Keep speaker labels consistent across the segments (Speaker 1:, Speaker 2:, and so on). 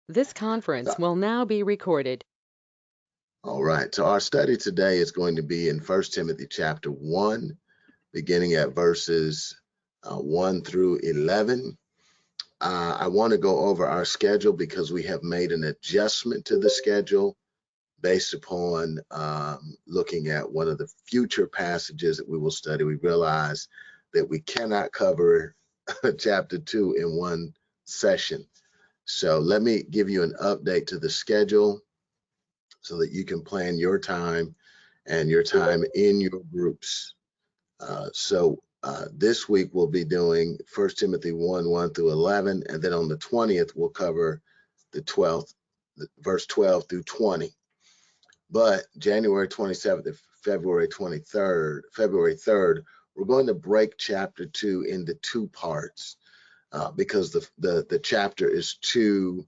Speaker 1: This conference will now be recorded.
Speaker 2: All right, so our study today is going to be in 1 Timothy chapter 1, beginning at verses 1 through 11. I want to go over our schedule because we have made an adjustment to the schedule based upon looking at one of the future passages that we will study. We realize that we cannot cover chapter 2 in one session. So let me give you an update to the schedule so that you can plan your time and your time in your groups. This week we'll be doing 1 Timothy 1 through 11, and then on the 20th we'll cover the 12th, verse 12 through 20. But January 27th and February 3rd, we're going to break chapter 2 into two parts because the chapter is too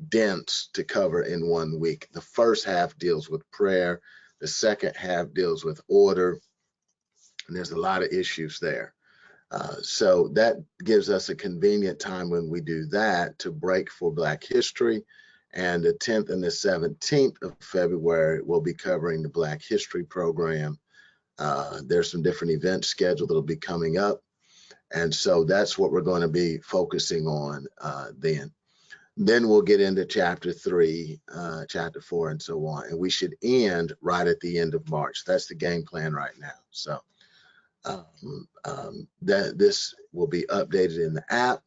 Speaker 2: dense to cover in 1 week. The first half deals with prayer. The second half deals with order. And there's a lot of issues there. So that gives us a convenient time when we do that to break for Black History. And the 10th and the 17th of February, we'll be covering the Black History program. There's some different events scheduled that'll be coming up. And so that's what we're going to be focusing on then. Then we'll get into chapter 3, chapter 4, and so on. And we should end right at the end of March. That's the game plan right now. So this will be updated in the app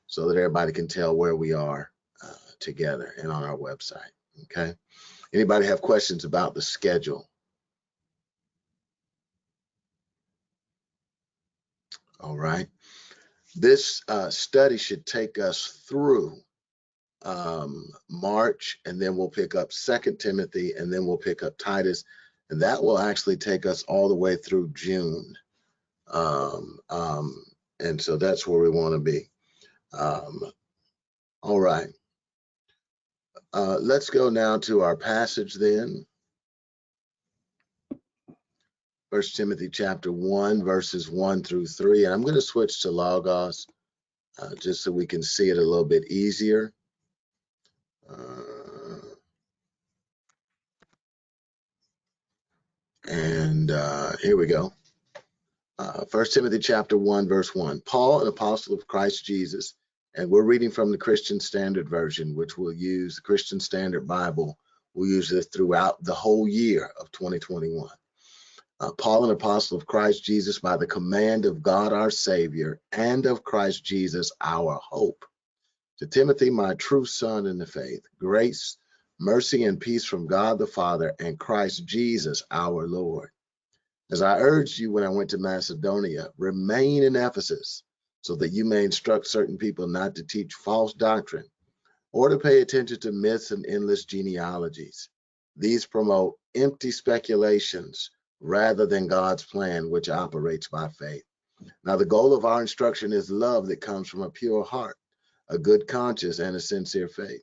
Speaker 2: so that everybody can tell where we are together and on our website. Okay. Anybody have questions about the schedule? All right. This study should take us through March, and then we'll pick up 2 Timothy, and then we'll pick up Titus, and that will actually take us all the way through June. And so that's where we want to be. All right. Let's go now to our passage then. 1 Timothy chapter 1, verses 1 through 3. And I'm going to switch to Logos just so we can see it a little bit easier. Here we go. 1 Timothy chapter 1, verse 1. Paul, an apostle of Christ Jesus, and we're reading from the Christian Standard Version, which we'll use, the Christian Standard Bible. We'll use this throughout the whole year of 2021. Paul, an apostle of Christ Jesus, by the command of God our Savior, and of Christ Jesus our hope. To Timothy, my true son in the faith, grace, mercy, and peace from God the Father and Christ Jesus our Lord. As I urged you when I went to Macedonia, remain in Ephesus, so that you may instruct certain people not to teach false doctrine, or to pay attention to myths and endless genealogies. These promote empty speculations rather than God's plan, which operates by faith. Now, the goal of our instruction is love that comes from a pure heart, a good conscience, and a sincere faith.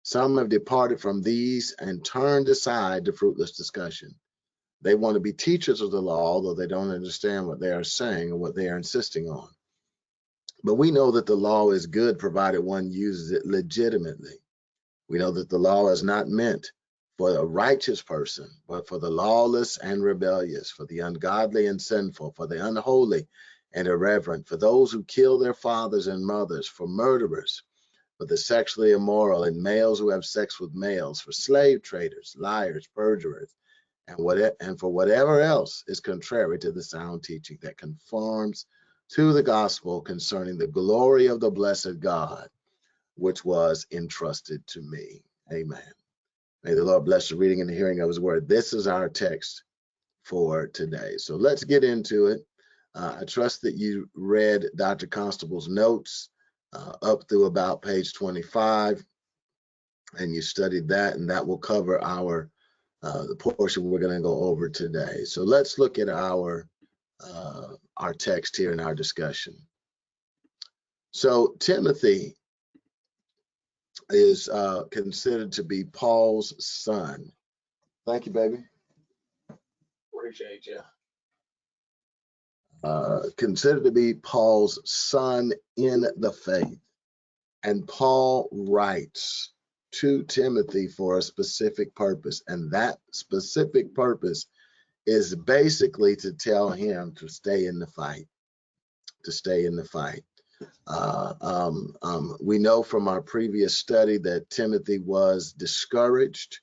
Speaker 2: Some have departed from these and turned aside to fruitless discussion. They want to be teachers of the law, although they don't understand what they are saying or what they are insisting on. But we know that the law is good provided one uses it legitimately. We know that the law is not meant for a righteous person, but for the lawless and rebellious, for the ungodly and sinful, for the unholy and irreverent, for those who kill their fathers and mothers, for murderers, for the sexually immoral, and males who have sex with males, for slave traders, liars, perjurers, and for whatever else is contrary to the sound teaching that conforms to the gospel concerning the glory of the blessed God, which was entrusted to me. Amen. May the Lord bless the reading and the hearing of his word. This is our text for today. So let's get into it. I trust that you read Dr. Constable's notes up through about page 25, and you studied that, and that will cover the portion we're going to go over today. So let's look at our text here in our discussion. So Timothy is considered to be Paul's son. Thank you, baby. Appreciate you. Considered to be Paul's son in the faith. And Paul writes to Timothy for a specific purpose, and that specific purpose is basically to tell him to stay in the fight, to stay in the fight. We know from our previous study that Timothy was discouraged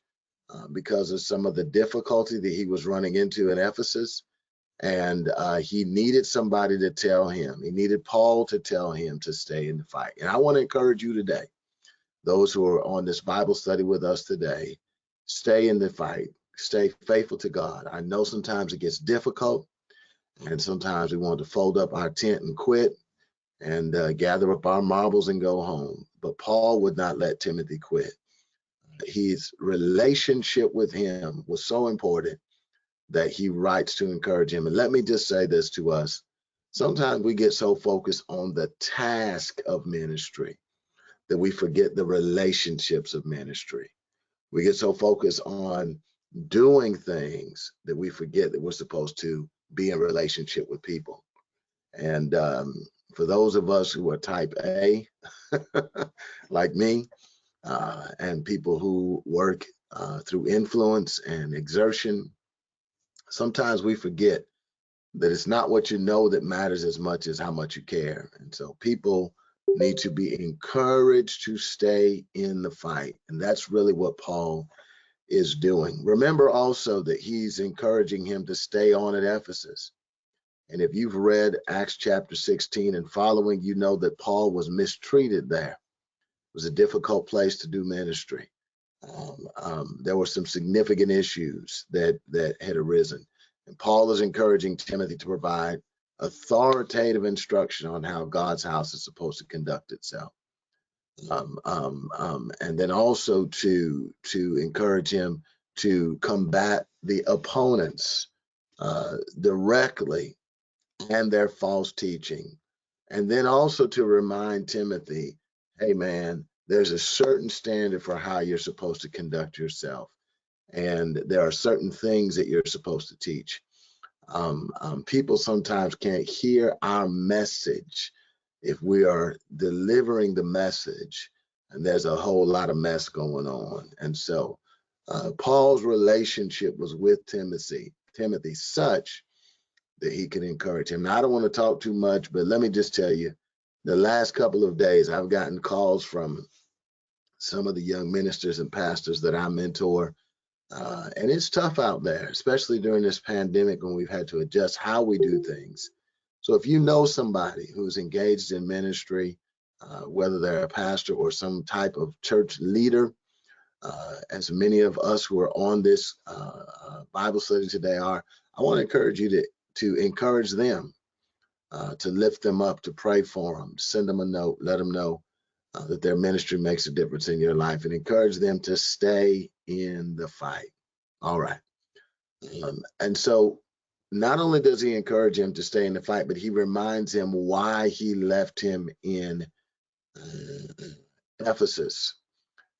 Speaker 2: because of some of the difficulty that he was running into in Ephesus. And he needed somebody to tell him. He needed Paul to tell him to stay in the fight. And I want to encourage you today, those who are on this Bible study with us today, stay in the fight. Stay faithful to God. I know sometimes it gets difficult, and sometimes we want to fold up our tent and quit and gather up our marbles and go home. But Paul would not let Timothy quit. His relationship with him was so important that he writes to encourage him. And let me just say this to us. Sometimes we get so focused on the task of ministry that we forget the relationships of ministry. We get so focused on doing things that we forget that we're supposed to be in relationship with people. And for those of us who are type A, like me, and people who work through influence and exertion, sometimes we forget that it's not what you know that matters as much as how much you care. And so people need to be encouraged to stay in the fight. And that's really what Paul is doing. Remember also that he's encouraging him to stay on at Ephesus. And if you've read Acts chapter 16 and following, you know that Paul was mistreated there. It was a difficult place to do ministry. There were some significant issues that had arisen. And Paul is encouraging Timothy to provide authoritative instruction on how God's house is supposed to conduct itself. And then also to encourage him to combat the opponents directly and their false teaching. And then also to remind Timothy, hey man, there's a certain standard for how you're supposed to conduct yourself. And there are certain things that you're supposed to teach. People sometimes can't hear our message if we are delivering the message, and there's a whole lot of mess going on. And so Paul's relationship was with Timothy such that he could encourage him. Now, I don't want to talk too much, but let me just tell you, the last couple of days, I've gotten calls from some of the young ministers and pastors that I mentor. And it's tough out there, especially during this pandemic when we've had to adjust how we do things. So if you know somebody who's engaged in ministry, whether they're a pastor or some type of church leader, as many of us who are on this Bible study today are, I want to encourage you to encourage them, to lift them up, to pray for them, send them a note, let them know that their ministry makes a difference in your life, and encourage them to stay in the fight. All right. And so not only does he encourage him to stay in the fight, but he reminds him why he left him in Ephesus.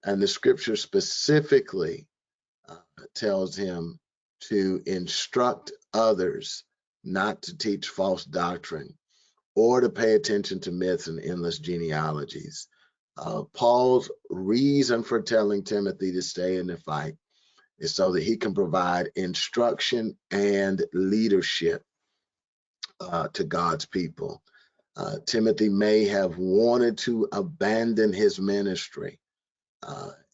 Speaker 2: And the scripture specifically tells him to instruct others not to teach false doctrine or to pay attention to myths and endless genealogies. Paul's reason for telling Timothy to stay in the fight is so that he can provide instruction and leadership to God's people. Timothy may have wanted to abandon his ministry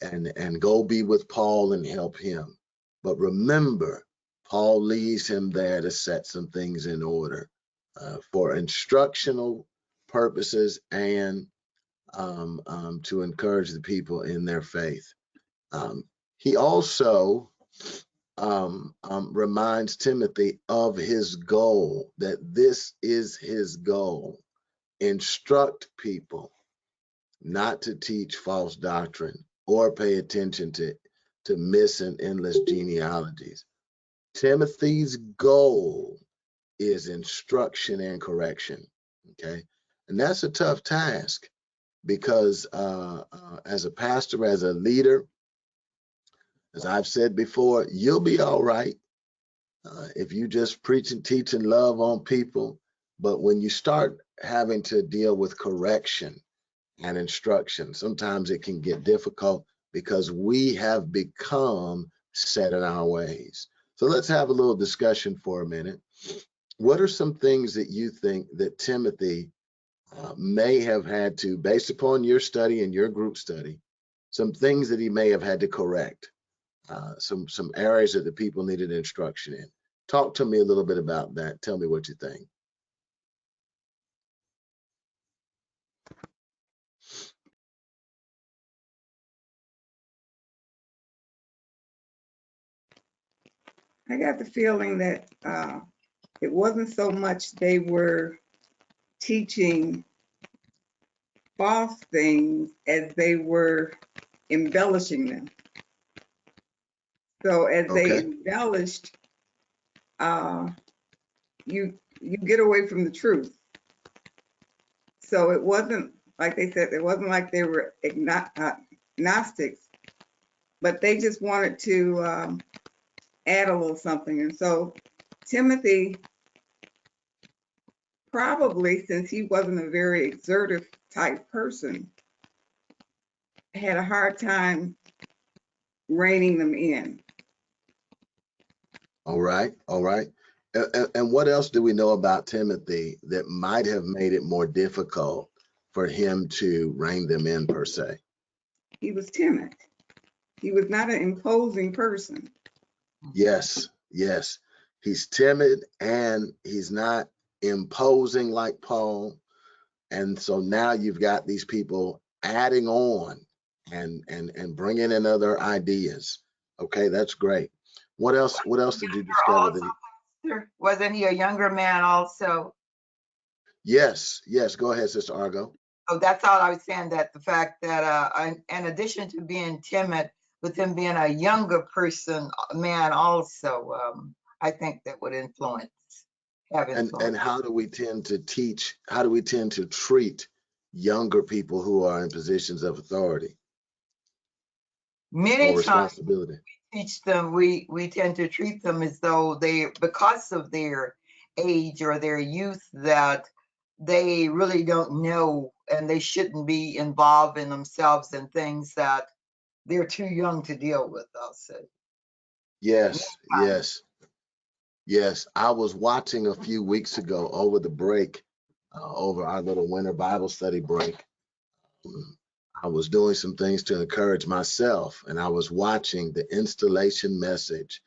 Speaker 2: and go be with Paul and help him. But remember, Paul leaves him there to set some things in order for instructional purposes and to encourage the people in their faith. He also reminds Timothy of his goal, that this is his goal. Instruct people not to teach false doctrine or pay attention to myths and endless genealogies. Timothy's goal is instruction and correction, okay? And that's a tough task because as a pastor, as a leader, as I've said before, you'll be all right if you just preach and teach and love on people. But when you start having to deal with correction and instruction, sometimes it can get difficult. because we have become set in our ways. So let's have a little discussion for a minute. What are some things that you think that Timothy may have had to, based upon your study and your group study, some things that he may have had to correct, some areas that the people needed instruction in? Talk to me a little bit about that. Tell me what you think.
Speaker 3: I got the feeling that it wasn't so much they were teaching false things as they were embellishing them. So as they
Speaker 2: Okay.
Speaker 3: embellished, you get away from the truth. So it wasn't like they said, it wasn't like they were agnostics, but they just wanted to add a little something. And so Timothy, probably since he wasn't a very exertive type person, had a hard time reining them in.
Speaker 2: All right. All right. And what else do we know about Timothy that might have made it more difficult for him to rein them in, per se?
Speaker 3: He was timid. He was not an imposing person.
Speaker 2: Yes. Yes. He's timid and he's not imposing like Paul. And so now you've got these people adding on and bringing in other ideas. Okay, that's great. What else did you discover that
Speaker 4: Wasn't he a younger man also?
Speaker 2: Yes, go ahead, Sister Argo.
Speaker 4: Oh, that's all I was saying, that the fact that in addition to being timid, with him being a younger man also, I think that would have influence.
Speaker 2: And how do we tend to treat younger people who are in positions of authority
Speaker 4: Many
Speaker 2: or
Speaker 4: times
Speaker 2: responsibility?
Speaker 4: teach them, we tend to treat them as though because of their age or their youth, that they really don't know and they shouldn't be involved in themselves in things that they're too young to deal with, I'll say.
Speaker 2: Yes. I was watching a few weeks ago over the break, over our little winter Bible study break. I was doing some things to encourage myself, and I was watching the installation message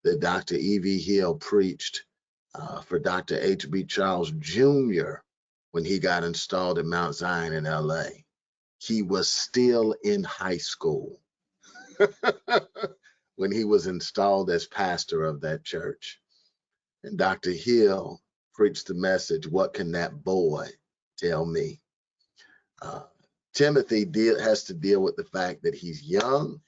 Speaker 2: that Dr. E.V. Hill preached for Dr. H.B. Charles Jr. when he got installed at Mount Zion in L.A. He was still in high school when he was installed as pastor of that church. And Dr. Hill preached the message, "What can that boy tell me?" Timothy has to deal with the fact that he's young,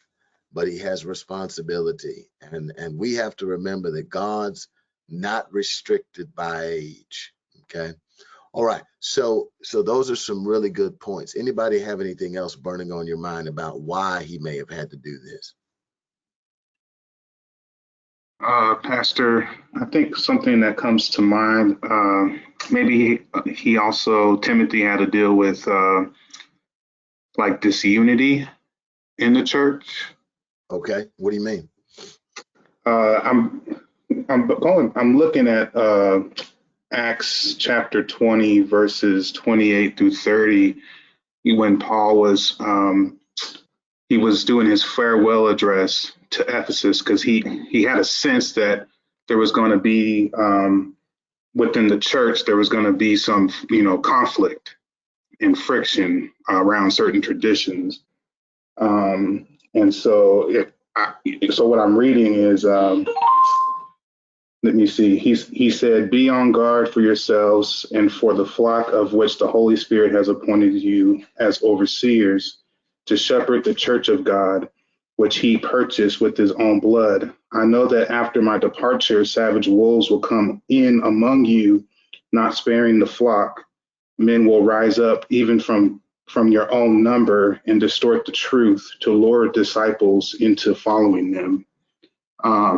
Speaker 2: but he has responsibility. And we have to remember that God's not restricted by age. Okay. All right. So those are some really good points. Anybody have anything else burning on your mind about why he may have had to do this?
Speaker 5: Pastor, I think something that comes to mind, maybe Timothy had to deal with like disunity in the church.
Speaker 2: Okay, what do you mean?
Speaker 5: I'm looking at Acts chapter 20 verses 28 through 30, when Paul was he was doing his farewell address to Ephesus, because he had a sense that there was going to be within the church, there was going to be some conflict and friction around certain traditions. And so so what I'm reading is, let me see. He said, "Be on guard for yourselves and for the flock of which the Holy Spirit has appointed you as overseers, to shepherd the church of God, which he purchased with his own blood. I know that after my departure, savage wolves will come in among you, not sparing the flock. Men will rise up even from your own number and distort the truth to lure disciples into following them."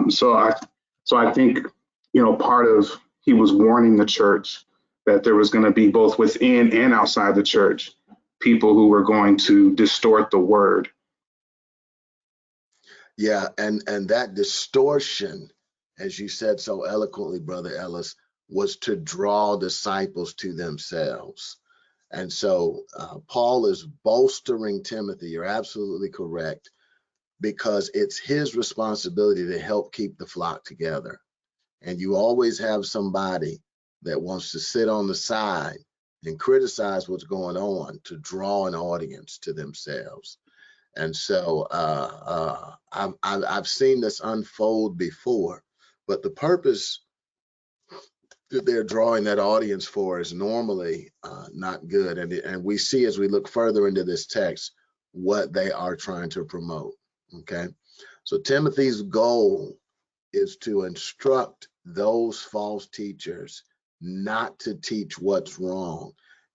Speaker 5: So I think, part of, he was warning the church that there was going to be, both within and outside the church, people who were going to distort the word.
Speaker 2: Yeah, and that distortion, as you said so eloquently, Brother Ellis, was to draw disciples to themselves. And so Paul is bolstering Timothy. You're absolutely correct, because it's his responsibility to help keep the flock together. And you always have somebody that wants to sit on the side and criticize what's going on to draw an audience to themselves. And so I've seen this unfold before, but the purpose that they're drawing that audience for is normally not good. And we see, as we look further into this text, what they are trying to promote. Okay. So Timothy's goal is to instruct those false teachers not to teach what's wrong,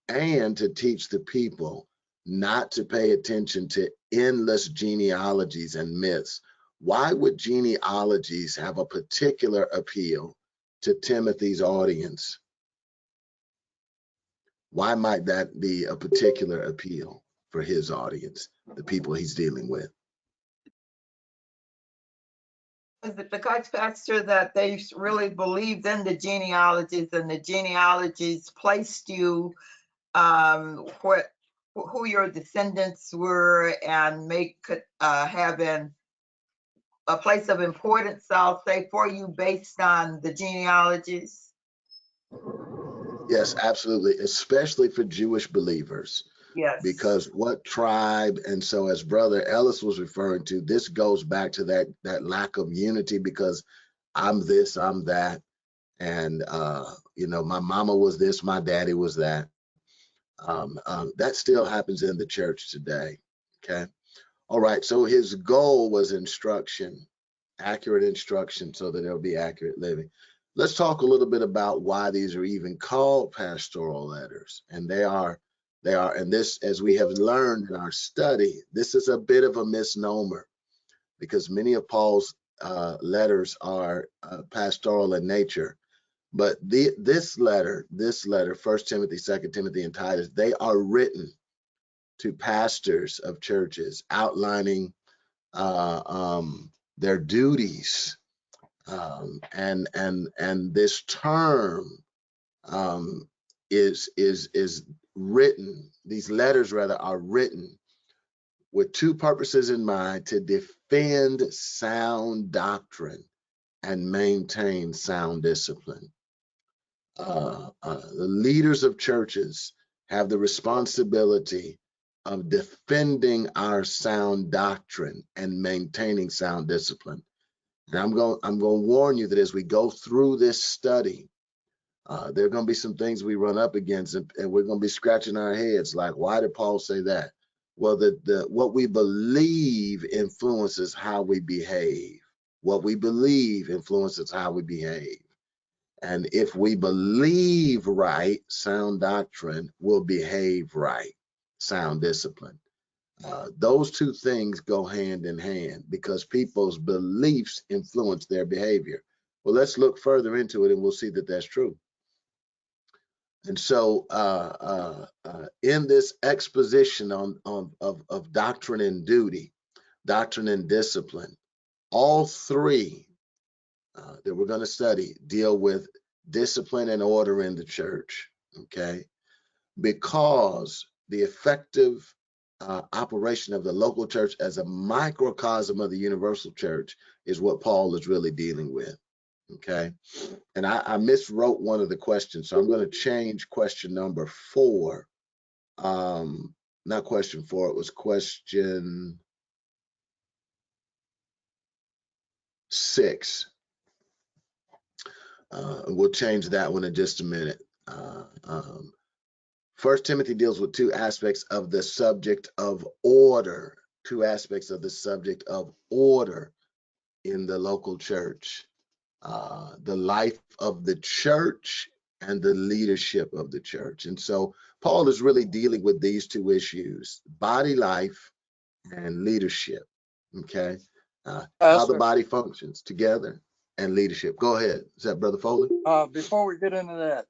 Speaker 2: and to teach the people not to pay attention to endless genealogies and myths. Why would genealogies have a particular appeal to Timothy's audience? Why might that be a particular appeal for his audience, the people he's dealing with?
Speaker 4: Is it because, Pastor, that they really believed in the genealogies, and the genealogies placed you who your descendants were, and make having a place of importance, I'll say, for you based on the genealogies?
Speaker 2: Yes, absolutely, especially for Jewish believers.
Speaker 4: Yes.
Speaker 2: Because what tribe, and so as Brother Ellis was referring to, this goes back to that lack of unity, because I'm this, I'm that, and my mama was this, my daddy was that. That still happens in the church today. Okay. All right. So his goal was instruction, accurate instruction, so that there'll be accurate living. Let's talk a little bit about why these are even called pastoral letters. And they are, and this, as we have learned in our study, this is a bit of a misnomer, because many of Paul's letters are pastoral in nature. But this letter, 1 Timothy, 2 Timothy, and Titus, they are written to pastors of churches, outlining their duties. And this term is written. These letters, rather, are written with two purposes in mind: to defend sound doctrine and maintain sound discipline. The leaders of churches have the responsibility of defending our sound doctrine and maintaining sound discipline. And I'm going to warn you that as we go through this study, there are going to be some things we run up against, and we're going to be scratching our heads like, why did Paul say that? Well, what we believe influences how we behave. What we believe influences how we behave. And if we believe right, sound doctrine, will behave right, sound discipline. Those two things go hand in hand, because people's beliefs influence their behavior. Well, let's look further into it, and we'll see that that's true. And so in this exposition of doctrine and duty, doctrine and discipline, all three that we're going to study deal with discipline and order in the church, okay? Because the effective operation of the local church as a microcosm of the universal church is what Paul is really dealing with, okay? And I miswrote one of the questions, so I'm going to change question number 4. Not question 4, it was question 6. We'll change that one in just a minute. 1 Timothy deals with two aspects of the subject of order, in the local church, the life of the church and the leadership of the church. And so Paul is really dealing with these two issues: body life and leadership, okay? How the body functions together and leadership. Go ahead. Is that Brother Foley?
Speaker 6: Before we get into that,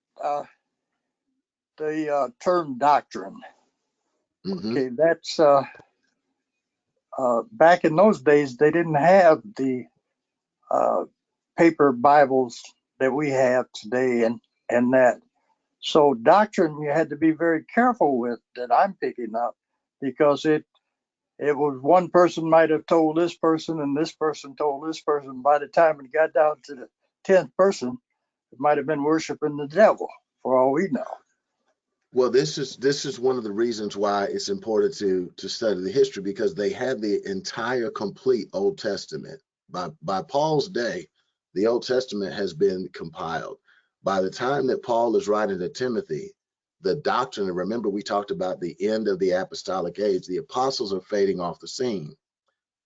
Speaker 6: the term doctrine.
Speaker 2: Mm-hmm.
Speaker 6: Okay, that's back in those days, they didn't have the paper Bibles that we have today, and that. So doctrine you had to be very careful with that I'm picking up, because it was one person might have told this person and this person told this person. By the time it got down to the 10th person, it might have been worshiping the devil, for all we know.
Speaker 2: Well, this is one of the reasons why it's important to study the history, because they had the entire complete Old Testament. By Paul's day, the Old Testament has been compiled. By the time that Paul is writing to Timothy, the doctrine, and remember we talked about the end of the apostolic age, the apostles are fading off the scene.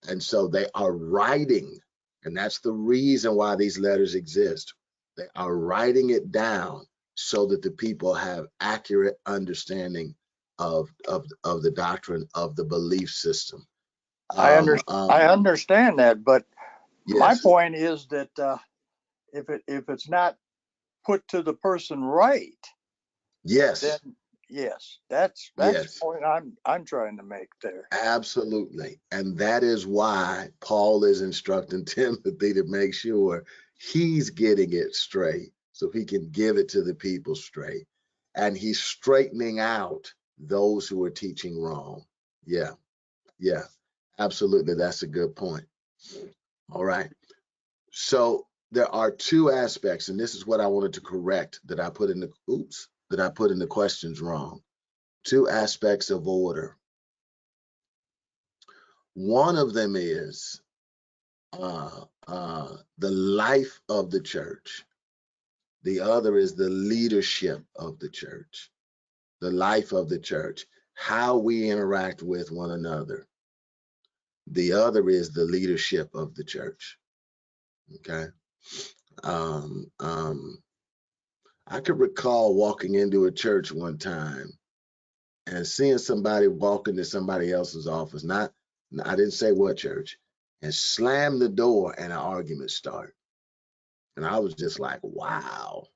Speaker 2: And so they are writing, and that's the reason why these letters exist. They are writing it down so that the people have accurate understanding of the doctrine, of the belief system.
Speaker 6: I understand that, but my
Speaker 2: Yes,
Speaker 6: point is that if it's not put to the person right,
Speaker 2: yes,
Speaker 6: then yes, that's the
Speaker 2: yes,
Speaker 6: point I'm trying to make there.
Speaker 2: absolutely. And that is why Paul is instructing Timothy to make sure he's getting it straight so he can give it to the people straight. And he's straightening out those who are teaching wrong. Yeah, yeah, absolutely. That's a good point. All right. So there are two aspects, and this is what I wanted to correct that I put in the questions wrong. Two aspects of order. One of them is the life of the church. The other is the leadership of the church. The life of the church, how we interact with one another. The other is the leadership of the church. Okay. I could recall walking into a church one time and seeing somebody walk into somebody else's office. I didn't say what church, and slam the door and an argument start. And I was just like, wow,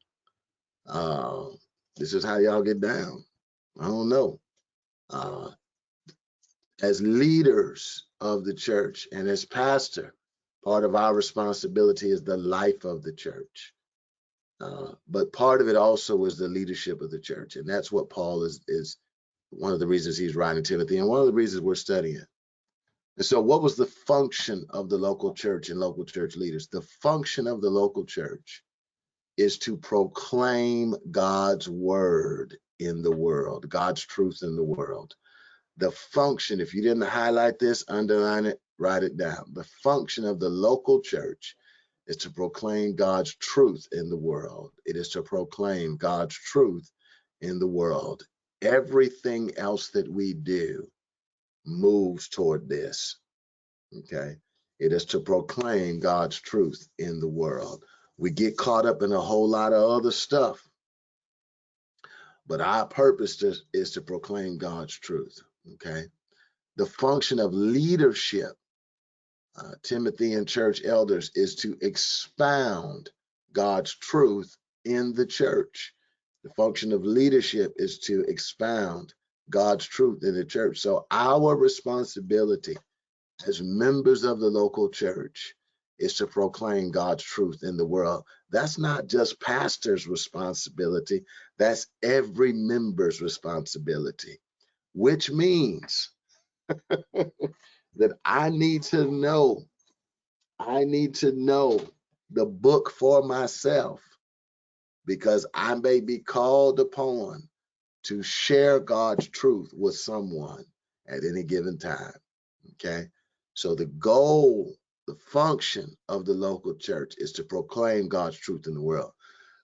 Speaker 2: this is how y'all get down. I don't know. Uh, as leaders of the church and as pastor, part of our responsibility is the life of the church. But part of it also is the leadership of the church. And that's what Paul is one of the reasons he's writing Timothy, and one of the reasons we're studying. And so what was the function of the local church and local church leaders? The function of the local church is to proclaim God's word in the world, God's truth in the world. The function, if you didn't highlight this, underline it, write it down. The function of the local church is to proclaim God's truth in the world. It is to proclaim God's truth in the world. Everything else that we do moves toward this, okay? It is to proclaim God's truth in the world. We get caught up in a whole lot of other stuff, but our purpose is to proclaim God's truth, okay? The function of leadership, Timothy and church elders, is to expound God's truth in the church. The function of leadership is to expound God's truth in the church. So our responsibility as members of the local church is to proclaim God's truth in the world. That's not just pastor's responsibility, that's every member's responsibility, which means that I need to know the book for myself, because I may be called upon to share God's truth with someone at any given time. Okay. So the goal, the function of the local church is to proclaim God's truth in the world.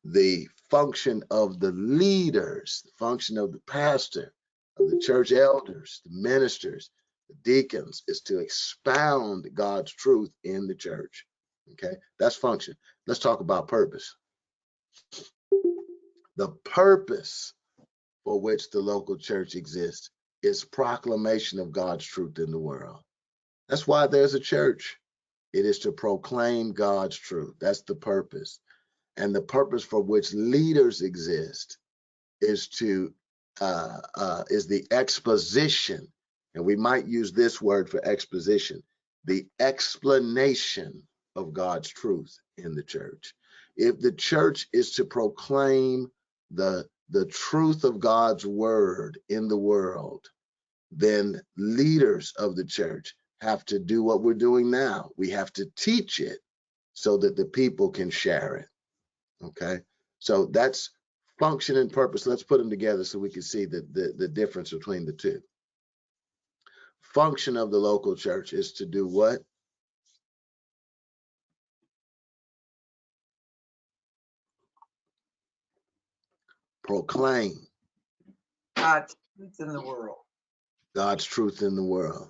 Speaker 2: The function of the leaders, the function of the pastor, of the church elders, the ministers, the deacons, is to expound God's truth in the church. Okay, that's function. Let's talk about purpose. The purpose for which the local church exists is proclamation of God's truth in the world. That's why there's a church. It is to proclaim God's truth. That's the purpose. And the purpose for which leaders exist is the exposition And we might use this word for exposition, the explanation of God's truth in the church. If the church is to proclaim the truth of God's word in the world, then leaders of the church have to do what we're doing now. We have to teach it so that the people can share it. Okay, so that's function and purpose. Let's put them together so we can see the difference between the two. Function of the local church is to do what? Proclaim
Speaker 4: God's truth in the world.
Speaker 2: God's truth in the world.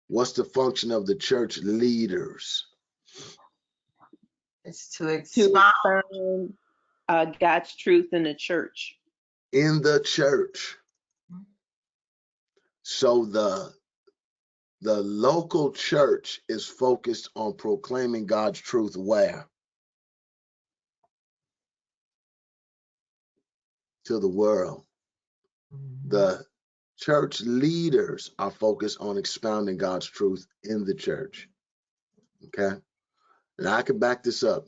Speaker 2: What's the function of the church leaders?
Speaker 4: It's to
Speaker 7: To
Speaker 4: expound.
Speaker 7: expound God's truth in the church.
Speaker 2: In the church. So the local church is focused on proclaiming God's truth where? To the world. The church leaders are focused on expounding God's truth in the church. Okay? And I can back this up.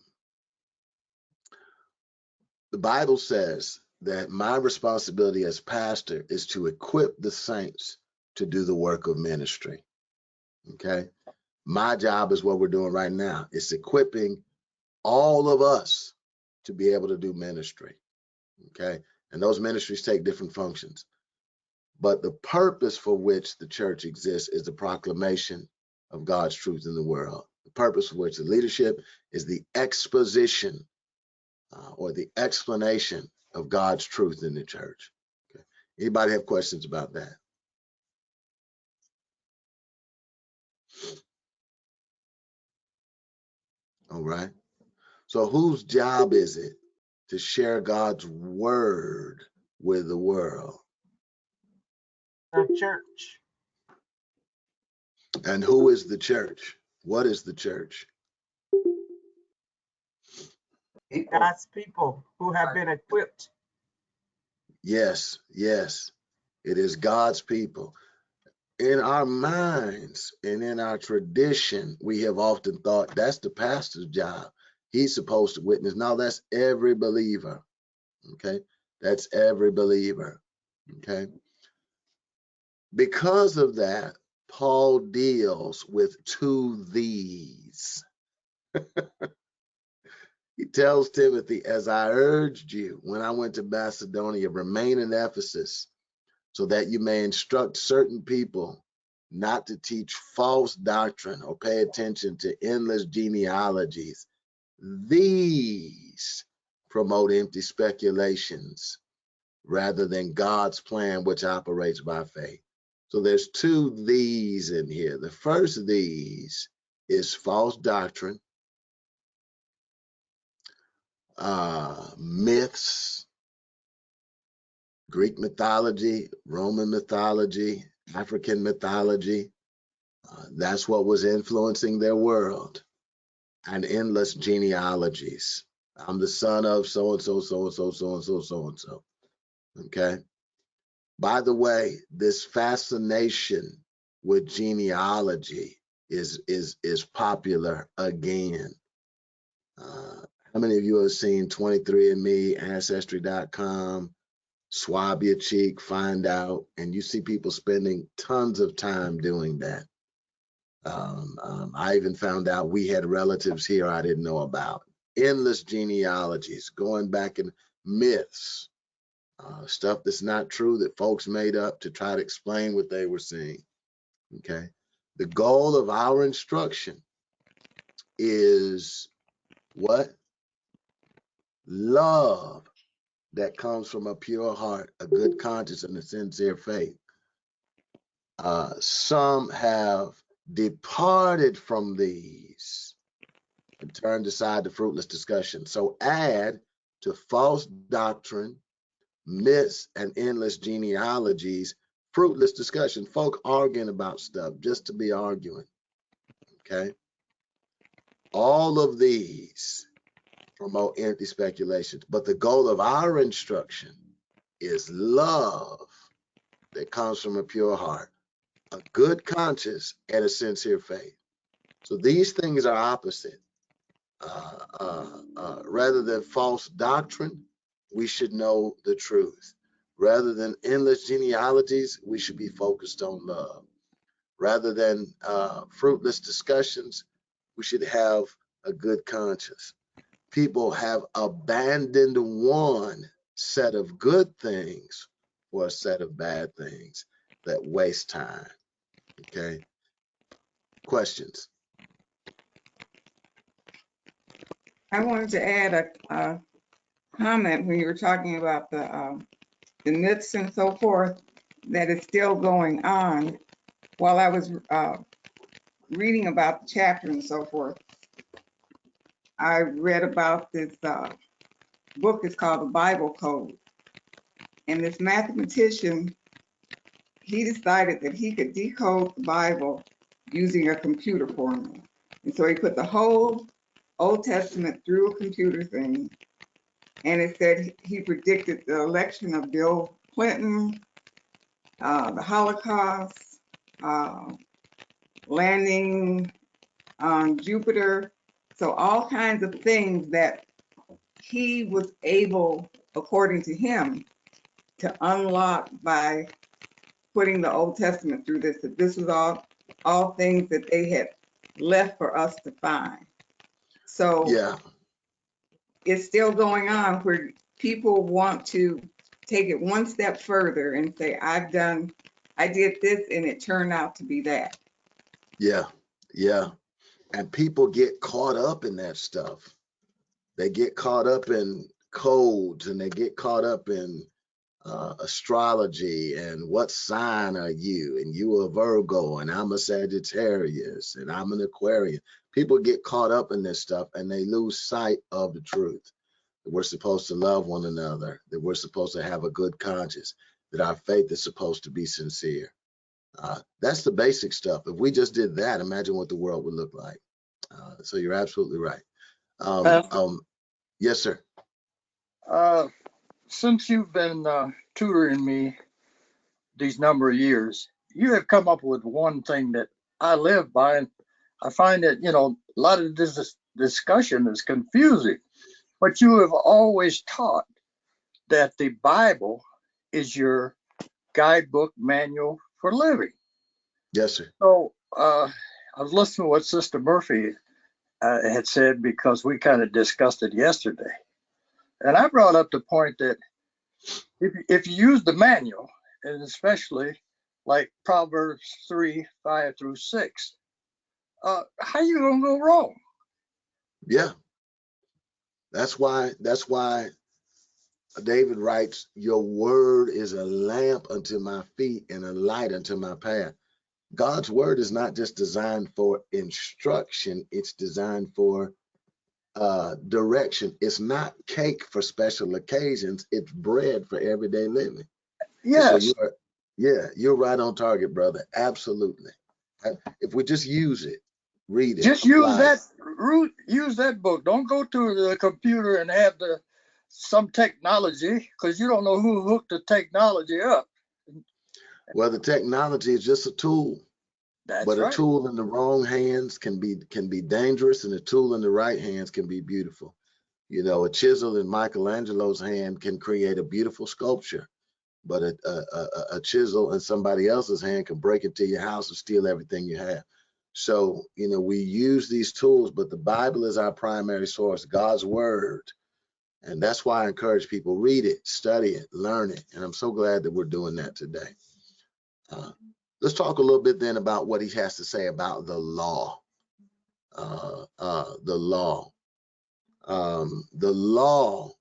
Speaker 2: The Bible says that my responsibility as pastor is to equip the saints to do the work of ministry. Okay? My job is what we're doing right now. It's equipping all of us to be able to do ministry. Okay? And those ministries take different functions. But the purpose for which the church exists is the proclamation of God's truth in the world. The purpose for which the leadership is the exposition or the explanation of God's truth in the church. Okay. Anybody have questions about that? All right. So whose job is it to share God's word with the world?
Speaker 8: The church.
Speaker 2: And who is the church? What is the church?
Speaker 4: People.
Speaker 8: God's people who have been equipped.
Speaker 2: Yes, yes. It is God's people. In our minds and in our tradition, we have often thought that's the pastor's job. He's supposed to witness. No, that's every believer. Okay. That's every believer. Okay. Because of that, Paul deals with two these. He tells Timothy, as I urged you when I went to Macedonia, remain in Ephesus so that you may instruct certain people not to teach false doctrine or pay attention to endless genealogies. These promote empty speculations rather than God's plan, which operates by faith. So there's two these in here. The first of these is false doctrine, myths, Greek mythology, Roman mythology, African mythology. That's what was influencing their world. And endless genealogies. I'm the son of so-and-so, so-and-so, so-and-so, so-and-so. Okay? By the way, this fascination with genealogy is popular again. How many of you have seen 23andMe, Ancestry.com, swab your cheek, find out, and you see people spending tons of time doing that. I even found out we had relatives here I didn't know about. Endless genealogies, going back in myths, stuff that's not true that folks made up to try to explain what they were seeing. Okay. The goal of our instruction is what? Love that comes from a pure heart, a good conscience, and a sincere faith. Some have departed from these and turned aside to fruitless discussion. So add to false doctrine, myths, and endless genealogies, fruitless discussion. Folk arguing about stuff just to be arguing. Okay. All of these promote empty speculations, but the goal of our instruction is love that comes from a pure heart. a good conscience, and a sincere faith. So these things are opposite. Rather than false doctrine, we should know the truth. Rather than endless genealogies, we should be focused on love. Rather than fruitless discussions, we should have a good conscience. People have abandoned one set of good things for a set of bad things that waste time. Okay. Questions?
Speaker 3: I wanted to add a comment when you were talking about the myths and so forth, that is still going on. While I was reading about the chapter and so forth, I read about this book. It's called the Bible Code. And this mathematician, he decided that he could decode the Bible using a computer formula. And so he put the whole Old Testament through a computer thing. And it said he predicted the election of Bill Clinton, the Holocaust, landing on Jupiter. So all kinds of things that he was able, according to him, to unlock by putting the Old Testament through this. That this was all things that they had left for us to find. So
Speaker 2: Yeah.
Speaker 3: it's still going on where people want to take it one step further and say, I did this and it turned out to be that.
Speaker 2: Yeah. Yeah. And people get caught up in that stuff. They get caught up in codes, and they get caught up in astrology and what sign are you, and you a Virgo, and I'm a Sagittarius, and I'm an Aquarian. People get caught up in this stuff, and they lose sight of the truth, that we're supposed to love one another, that we're supposed to have a good conscience, that our faith is supposed to be sincere. That's the basic stuff. If we just did that, imagine what the world would look like. So you're absolutely right.
Speaker 6: Pastor,
Speaker 2: Yes, sir.
Speaker 6: since you've been tutoring me these number of years, you have come up with one thing that I live by, and I find that, a lot of this discussion is confusing, but you have always taught that the Bible is your guidebook manual for living.
Speaker 2: Yes, sir.
Speaker 6: So I was listening to what Sister Murphy had said, because we kind of discussed it yesterday. And I brought up the point that if you use the manual, and especially like Proverbs 3:5-6, how you gonna go wrong?
Speaker 2: Yeah. That's why David writes, your word is a lamp unto my feet and a light unto my path. God's word is not just designed for instruction, it's designed for direction. It's not cake for special occasions, it's bread for everyday living. And so
Speaker 6: Yes,
Speaker 2: you're right on target, brother. Absolutely. If we just use it, read it,
Speaker 6: just
Speaker 2: apply it.
Speaker 6: use that book. Don't go to the computer and have some technology, because you don't know who hooked the technology up.
Speaker 2: Well, the technology is just a tool.
Speaker 6: That's
Speaker 2: But a
Speaker 6: right.
Speaker 2: tool in the wrong hands can be dangerous, and a tool in the right hands can be beautiful. A chisel in Michelangelo's hand can create a beautiful sculpture, but a chisel in somebody else's hand can break into your house and steal everything you have. So, we use these tools, but the Bible is our primary source, God's word. And that's why I encourage people, read it, study it, learn it. And I'm so glad that we're doing that today. Let's talk a little bit then about what he has to say about the law. The law. The law,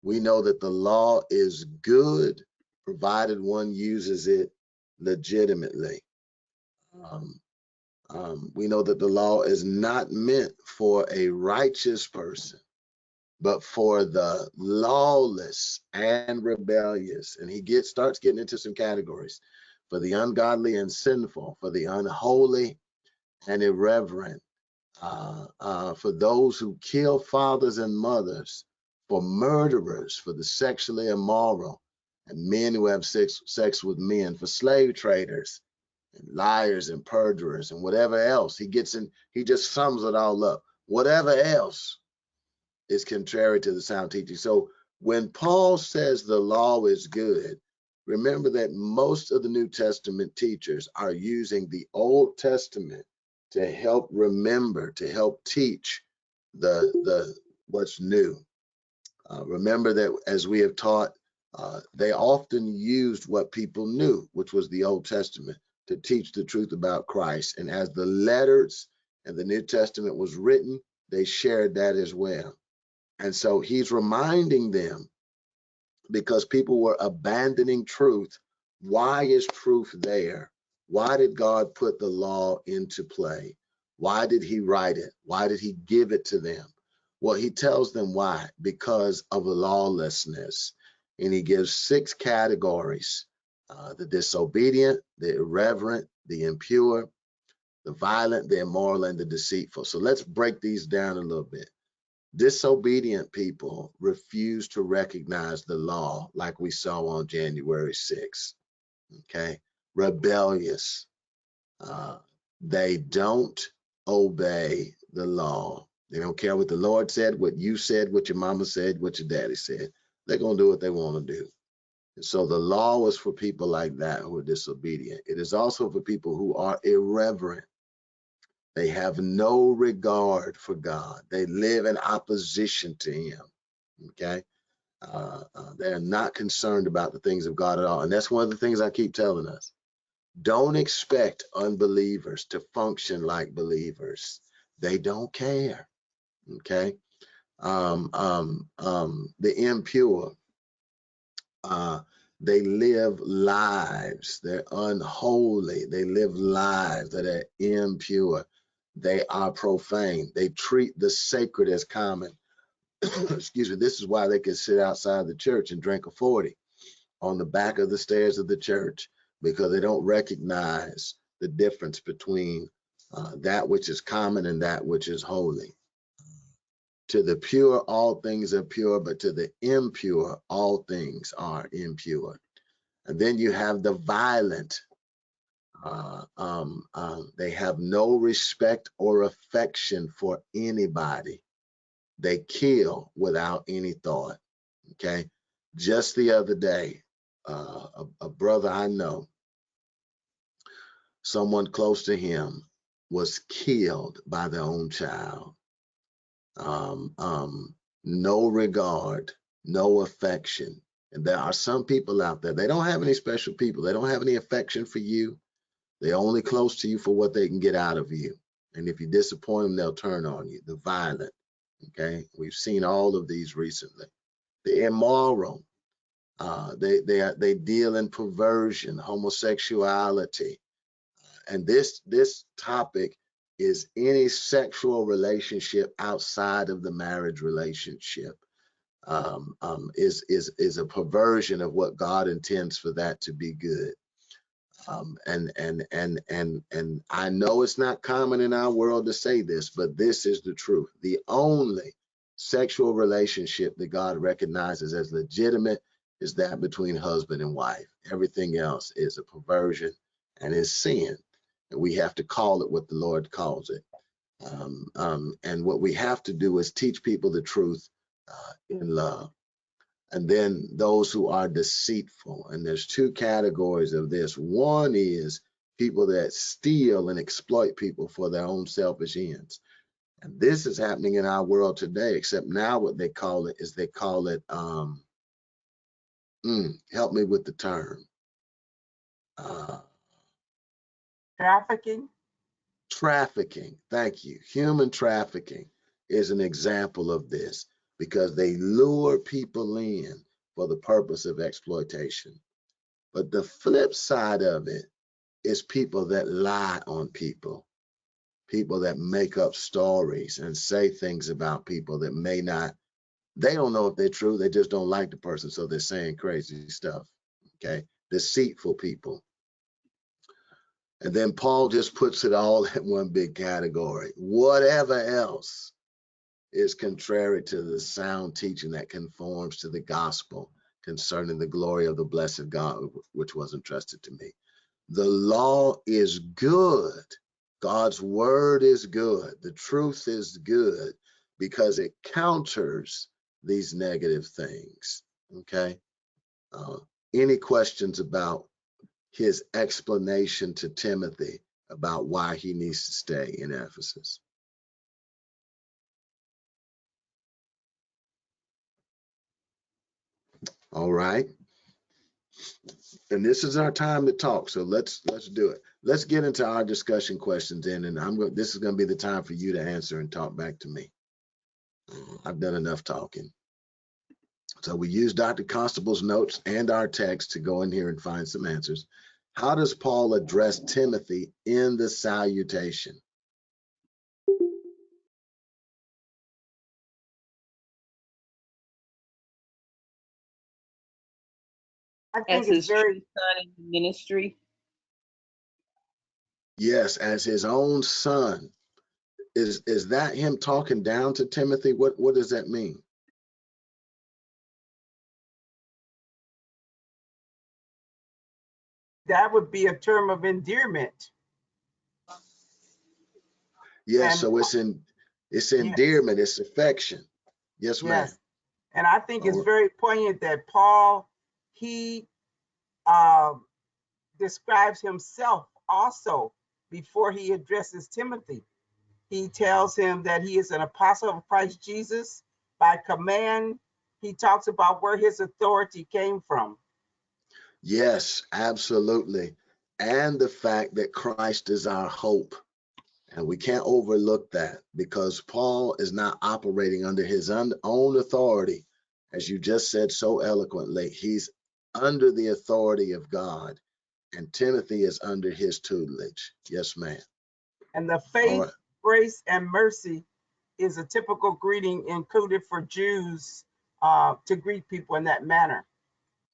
Speaker 2: we know that the law is good, provided one uses it legitimately. We know that the law is not meant for a righteous person, but for the lawless and rebellious. And he starts getting into some categories: for the ungodly and sinful, for the unholy and irreverent, for those who kill fathers and mothers, for murderers, for the sexually immoral, and men who have sex with men, for slave traders, and liars and perjurers and whatever else. He just sums it all up. Whatever else is contrary to the sound teaching. So when Paul says the law is good, remember that most of the New Testament teachers are using the Old Testament to help remember, to help teach the what's new. Remember that as we have taught, they often used what people knew, which was the Old Testament, to teach the truth about Christ. And as the letters and the New Testament was written, they shared that as well. And so he's reminding them, because people were abandoning truth. Why is truth there? Why did God put the law into play? Why did he write it? Why did he give it to them? Well, he tells them why: because of lawlessness. And he gives 6 categories: the disobedient, the irreverent, the impure, the violent, the immoral, and the deceitful. So let's break these down a little bit. Disobedient people refuse to recognize the law, like we saw on January 6th. Okay. Rebellious. They don't obey the law. They don't care what the Lord said, what you said, what your mama said, what your daddy said. They're going to do what they want to do. And so the law is for people like that who are disobedient. It is also for people who are irreverent. They have no regard for God. They live in opposition to him. Okay. They're not concerned about the things of God at all. And that's one of the things I keep telling us. Don't expect unbelievers to function like believers. They don't care. Okay. The impure, they live lives. They're unholy. They live lives that are impure. They are profane. They treat the sacred as common. Excuse me. This is why they can sit outside the church and drink a 40 on the back of the stairs of the church, because they don't recognize the difference between that which is common and that which is holy. To the pure, all things are pure, but to the impure, all things are impure. And then you have the violent. They have no respect or affection for anybody. They kill without any thought. Okay. Just the other day, a brother I know, someone close to him, was killed by their own child. No regard, no affection. And there are some people out there, they don't have any special people. They don't have any affection for you. They're only close to you for what they can get out of you. And if you disappoint them, they'll turn on you. The violent. Okay. We've seen all of these recently. The immoral. They deal in perversion, homosexuality. And this topic is any sexual relationship outside of the marriage relationship. Is a perversion of what God intends for that to be good. And I know it's not common in our world to say this, but this is the truth. The only sexual relationship that God recognizes as legitimate is that between husband and wife. Everything else is a perversion and is sin. And we have to call it what the Lord calls it. And what we have to do is teach people the truth in love. And then those who are deceitful. And there's 2 categories of this. One is people that steal and exploit people for their own selfish ends. And this is happening in our world today, except now what they call it is help me with the term.
Speaker 8: Trafficking.
Speaker 2: Trafficking. Thank you. Human trafficking is an example of this, because they lure people in for the purpose of exploitation. But the flip side of it is people that lie on people, people that make up stories and say things about people that may not, they don't know if they're true, they just don't like the person, so they're saying crazy stuff. Okay. Deceitful people. And then Paul just puts it all in one big category. Whatever else is contrary to the sound teaching that conforms to the gospel concerning the glory of the blessed God, which was entrusted to me. The law is good. God's word is good. The truth is good because it counters these negative things. Okay. Any questions about his explanation to Timothy about why he needs to stay in Ephesus? All right. And this is our time to talk. So let's do it. Let's get into our discussion questions in, and this is going to be the time for you to answer and talk back to me. I've done enough talking. So we use Dr. Constable's notes and our text to go in here and find some answers. How does Paul address Timothy in the salutation?
Speaker 8: I
Speaker 7: As
Speaker 8: think it's
Speaker 7: his true
Speaker 8: very,
Speaker 7: son in the ministry.
Speaker 2: Yes, as his own son. Is that him talking down to Timothy? What does that mean?
Speaker 8: that would be a term of endearment.
Speaker 2: Yes,
Speaker 8: And
Speaker 2: so it's
Speaker 8: yes,
Speaker 2: endearment, it's affection. Yes, ma'am.
Speaker 8: yes. And I think
Speaker 2: All
Speaker 8: it's
Speaker 2: right.
Speaker 8: very poignant that Paul, he um, describes himself also before he addresses Timothy. He tells him that he is an apostle of Christ Jesus by command. He talks about where his authority came from.
Speaker 2: Yes, absolutely. And the fact that Christ is our hope. And we can't overlook that because Paul is not operating under his own authority. As you just said so eloquently, he's under the authority of God, and Timothy is under his tutelage. Yes, ma'am.
Speaker 8: And the
Speaker 2: All
Speaker 8: faith,
Speaker 2: right.
Speaker 8: grace, and mercy is a typical greeting included for Jews to greet people in that manner.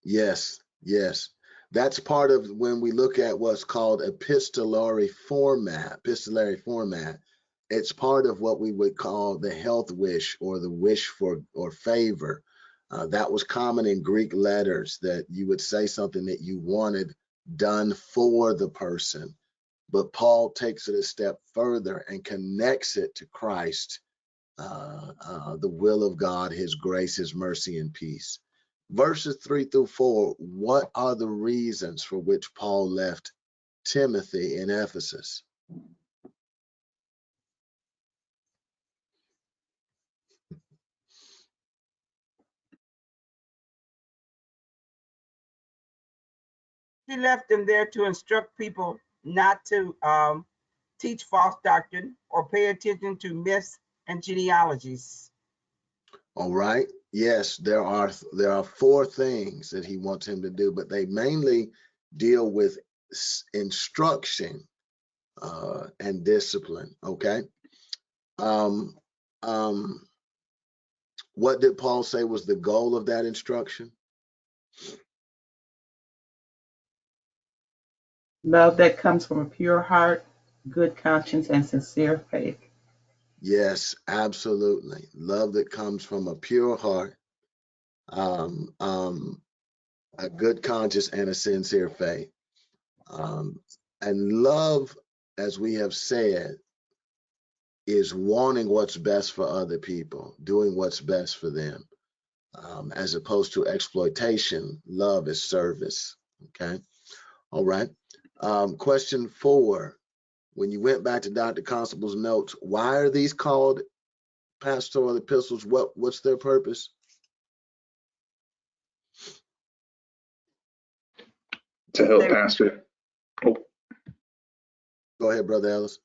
Speaker 2: Yes, yes. That's part of when we look at what's called epistolary format. It's part of what we would call the health wish or the wish for or favor. That was common in Greek letters, that you would say something that you wanted done for the person. But Paul takes it a step further and connects it to Christ, the will of God, his grace, his mercy, and peace. Verses 3-4, what are the reasons for which Paul left Timothy in Ephesus?
Speaker 8: He left them there to instruct people not to teach false doctrine or pay attention to myths and genealogies.
Speaker 2: All right. Yes, there are four things that he wants him to do, but they mainly deal with instruction and discipline. Okay. Um, um, what did Paul say was the goal of that instruction?
Speaker 9: Love that comes from a pure heart, good conscience, and sincere faith.
Speaker 2: Yes, absolutely. Love that comes from a pure heart, um, um, a good conscience, and a sincere faith. And love, as we have said, is wanting what's best for other people, doing what's best for them, as opposed to exploitation. Love is service. Okay. All right. Question 4. When you went back to Dr. Constable's notes, why are these called pastoral epistles? What's their purpose?
Speaker 5: To help pastor. Oh,
Speaker 2: Go ahead, Brother Ellis.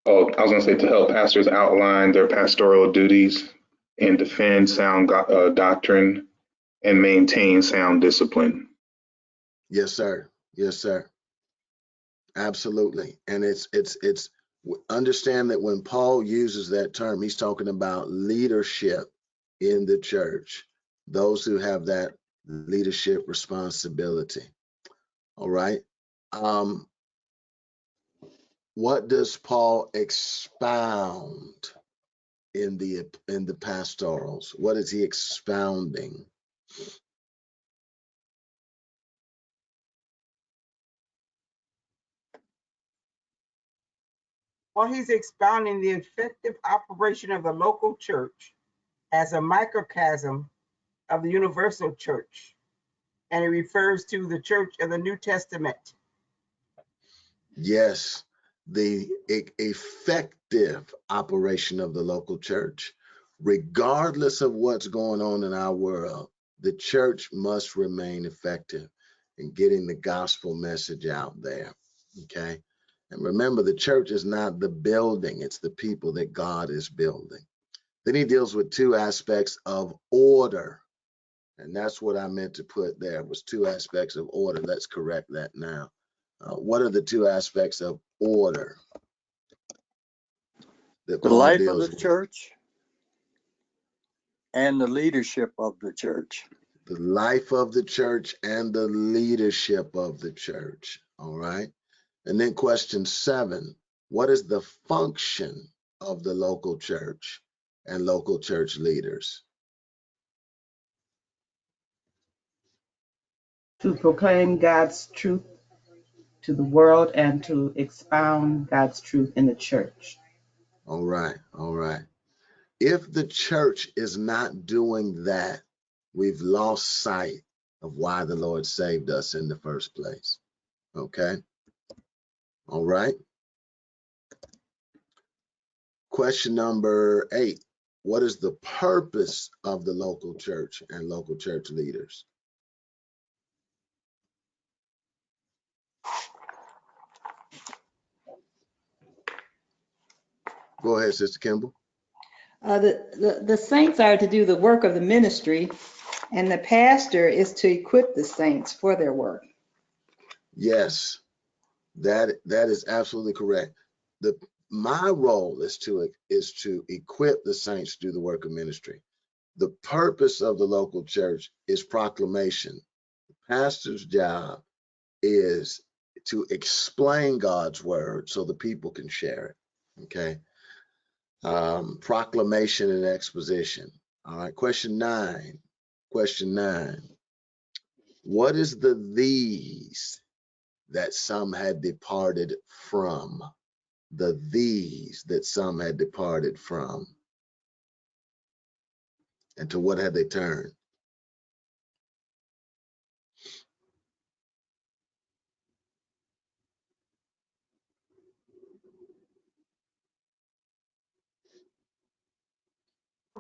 Speaker 5: I was going to say to help pastors outline their pastoral duties and defend sound doctrine and maintain sound discipline.
Speaker 2: Yes, sir. Yes, sir. Absolutely. And it's understand that when Paul uses that term, he's talking about leadership in the church, those who have that leadership responsibility. All right. What does Paul expound in the pastorals? What is he expounding?
Speaker 8: Well, he's expounding the effective operation of the local church as a microcosm of the universal church, and it refers to the church of the New Testament.
Speaker 2: Yes, the effective operation of the local church, regardless of what's going on in our world, the church must remain effective in getting the gospel message out there. Okay. And remember, the church is not the building, it's the people that God is building. Then he deals with two aspects of order. And that's what I meant to put there, was two aspects of order. Let's correct that now. What are the two aspects of order that
Speaker 6: The
Speaker 2: Paul
Speaker 6: life of
Speaker 2: deals
Speaker 6: the
Speaker 2: with?
Speaker 6: church and the leadership of the church.
Speaker 2: The life of the church and the leadership of the church. All right. And then question 7, what is the function of the local church and local church leaders?
Speaker 9: To proclaim God's truth to the world and to expound God's truth in the church.
Speaker 2: All right. All right. If the church is not doing that, we've lost sight of why the Lord saved us in the first place. Okay. All right. Question number 8. What is the purpose of the local church and local church leaders? Go ahead, Sister Kimball.
Speaker 10: The saints are to do the work of the ministry, and the pastor is to equip the saints for their work.
Speaker 2: Yes, that is absolutely correct. My role is to equip the saints to do the work of ministry. The purpose of the local church is proclamation. The pastor's job is to explain God's word so the people can share it. Okay. Proclamation and exposition. All right. Question 9. Question 9. What is the these that some had departed from? The these that some had departed from. And to what had they turned?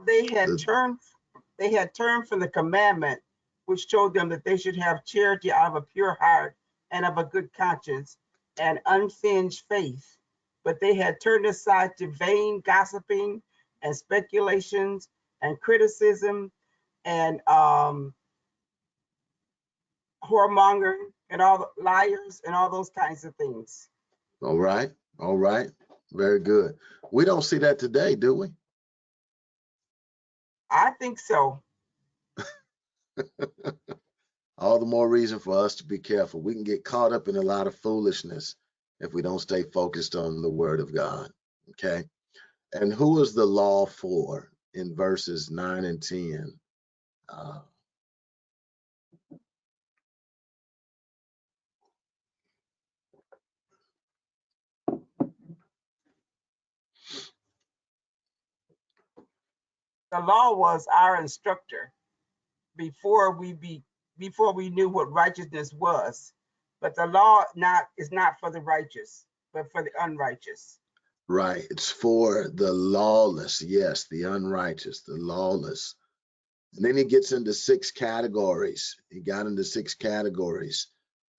Speaker 8: They had
Speaker 2: The,
Speaker 8: turned from the commandment, which told them that they should have charity out of a pure heart and of a good conscience and unfinged faith. But they had turned aside to vain gossiping and speculations and criticism and whoremongering and all the liars and all those kinds of things.
Speaker 2: all right. All right. Very good. We don't see that today, do we?
Speaker 8: I think so.
Speaker 2: All the more reason for us to be careful. We can get caught up in a lot of foolishness if we don't stay focused on the word of God. Okay. And who is the law for in verses 9 and 10?
Speaker 8: The law was our instructor before we knew what righteousness was. But the law is not for the righteous, but for the unrighteous.
Speaker 2: Right. It's for the lawless. Yes, the unrighteous, the lawless. And then he gets into 6 categories. He got into 6 categories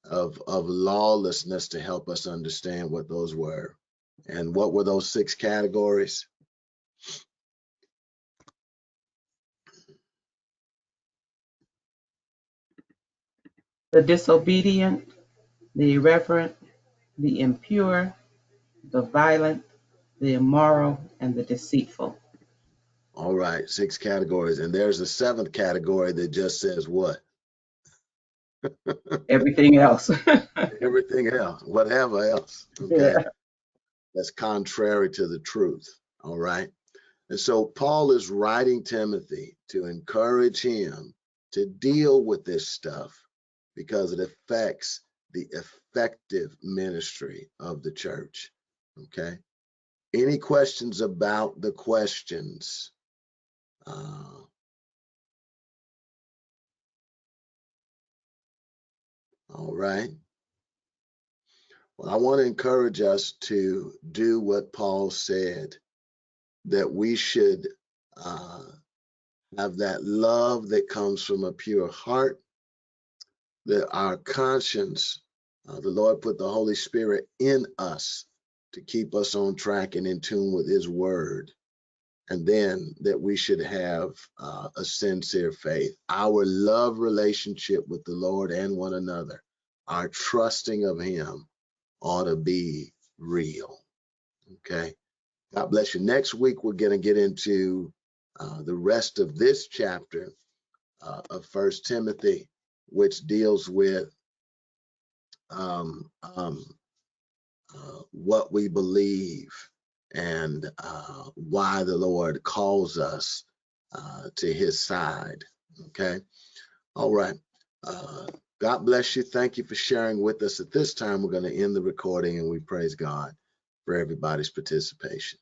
Speaker 2: of lawlessness to help us understand what those were. And what were those 6 categories?
Speaker 9: The disobedient, the irreverent, the impure, the violent, the immoral, and the deceitful.
Speaker 2: All right, 6 categories. And there's a 7th category that just says what?
Speaker 9: Everything else.
Speaker 2: Everything else, whatever else. Okay.
Speaker 9: Yeah.
Speaker 2: That's contrary to the truth. All right. And so Paul is writing Timothy to encourage him to deal with this stuff because it affects the effective ministry of the church. Okay. Any questions about the questions? All right. Well, I want to encourage us to do what Paul said, that we should have that love that comes from a pure heart, that our conscience, the Lord put the Holy Spirit in us to keep us on track and in tune with His Word. And then that we should have a sincere faith. Our love relationship with the Lord and one another, our trusting of Him ought to be real. Okay. God bless you. Next week, we're going to get into the rest of this chapter of 1 Timothy, which deals with what we believe and why the Lord calls us to His side. Okay. All right. God bless you. Thank you for sharing with us. At this time, we're going to end the recording, and we praise God for everybody's participation.